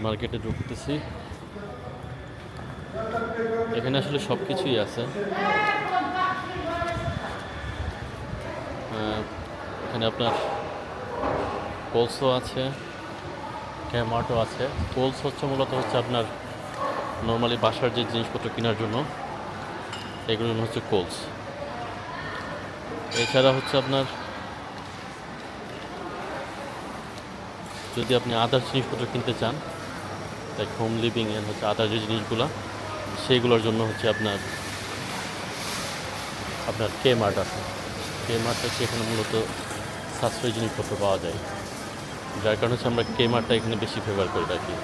মার্কেটে ঢুকতেছি। এখানে আসলে সব কিছুই আছে। এখানে আপনার কোলসও আছে, ক্যামার্টও আছে। কোলস মূলত আপনার নর্মালি বাসার যে জিনিসপত্র কেনার জন্য, এগুলো হচ্ছে কোলস। এছাড়া আপনার যদি আপনি আদার জিনিসপত্র কিনতে চান, লাইক হোম লিভিং এর আদার যে জিনিসগুলো, সেইগুলোর জন্য আপনার আপনার কে মার্ট আছে। কে মার্ট এখানে মূলত সাশ্রয়ী জিনিসপত্র পাওয়া যায়, যার কারণে আমরা কে মার্টটা এখানে বেশি ফেভার করে রাখি।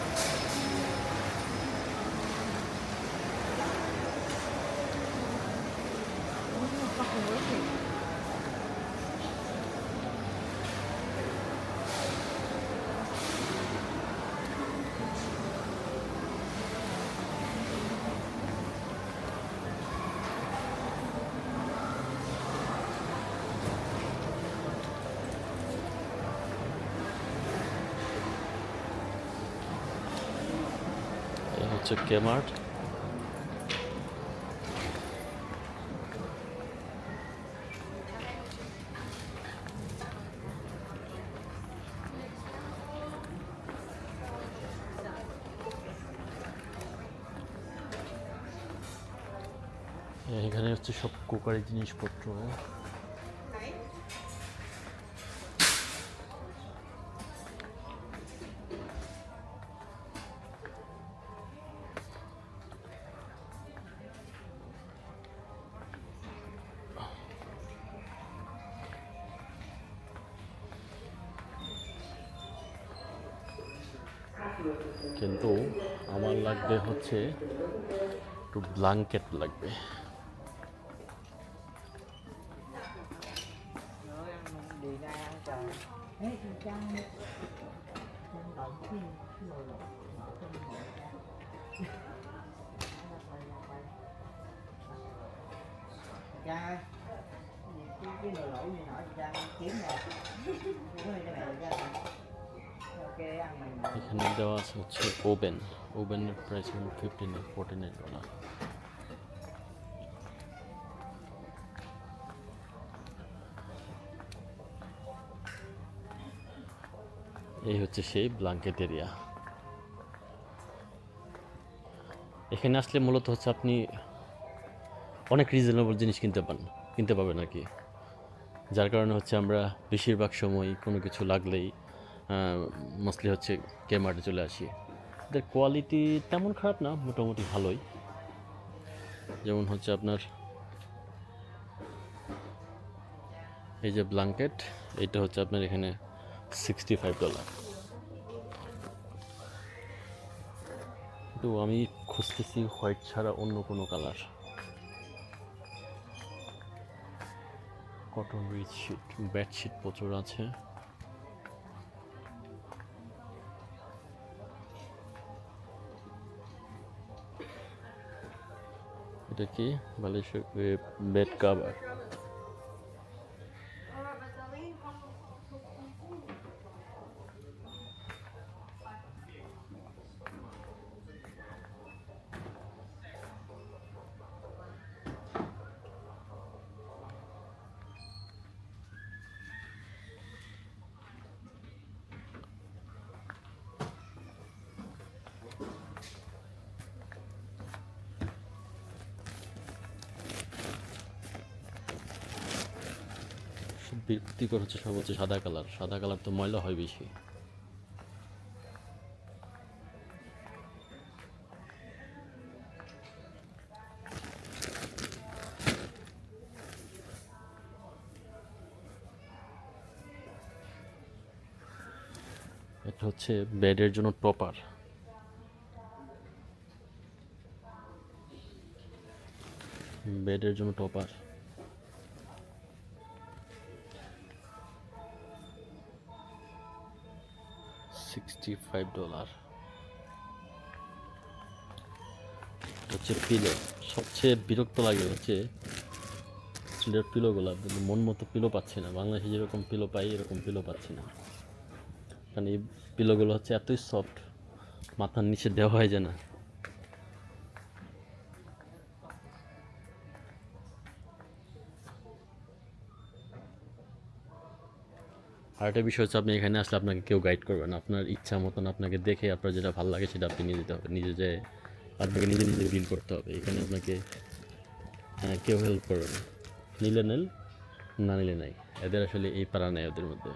এই হচ্ছে কে মার্ট। এখানে সব কুকারি জিনিসপত্র। কিন্তু আমার লাগবে একটু ব্ল্যাঙ্কেট লাগবে। cái nồi lẩu gì nọ ra kiếm nè cái này ra ok ăn mình এখানে দেওয়া আছে ওভেন। ওভেনের প্রাইস $49। এই সেই ব্ল্যাঙ্কেট এরিয়া। এখানে আসলে মূলত আপনি অনেক রিজনেবল জিনিস কিনতে পাবেন আর কি। যার কারণে আমরা বেশিরভাগ সময় কোনো কিছু লাগলেই মোস্টলি কে মার্টে চলে আসি। এদের কোয়ালিটি তেমন খারাপ না, মোটামুটি ভালোই। যেমন আপনার এই যে ব্ল্যাঙ্কেট, এটা আপনার এখানে $65। কিন্তু আমি খুঁজতেছি হোয়াইট ছাড়া অন্য কোনো কালার। কটন বেডশিট প্রচুর আছে। এটা কি বালিশের বেড কভার। বিরক্তিকর সব সাদা কালার। সাদা কালার তো ময়লা হয় বেশি। এটা বেডের জন্য টপার। বেডের জন্য টপার $65। পিলো। সবচেয়ে বিরক্ত লাগে স্টিলের পিলোগুলো। মন মতো পিলো পাচ্ছি না। বাংলাদেশে যেরকম পিলো পাই এরকম পিলো পাচ্ছি না। কারণ এই পিলোগুলো এতই সফট, মাথার নিচে দেওয়া হয় যে না। আর একটা বিষয় হচ্ছে আপনি এখানে আসলে আপনাকে কেউ গাইড করবে না, আপনার ইচ্ছা মতন আপনাকে দেখে আপনার যেটা ভালো লাগে সেটা আপনি নিয়ে যেতে হবে, নিজে যে আপনাকে নিজে নিজে ফিল করতে হবে। এখানে আপনাকে কেউ হেল্প করবে না, নিলে নেন, না নিলে নাই। এদের আসলে এই পারা নেই ওদের মধ্যে।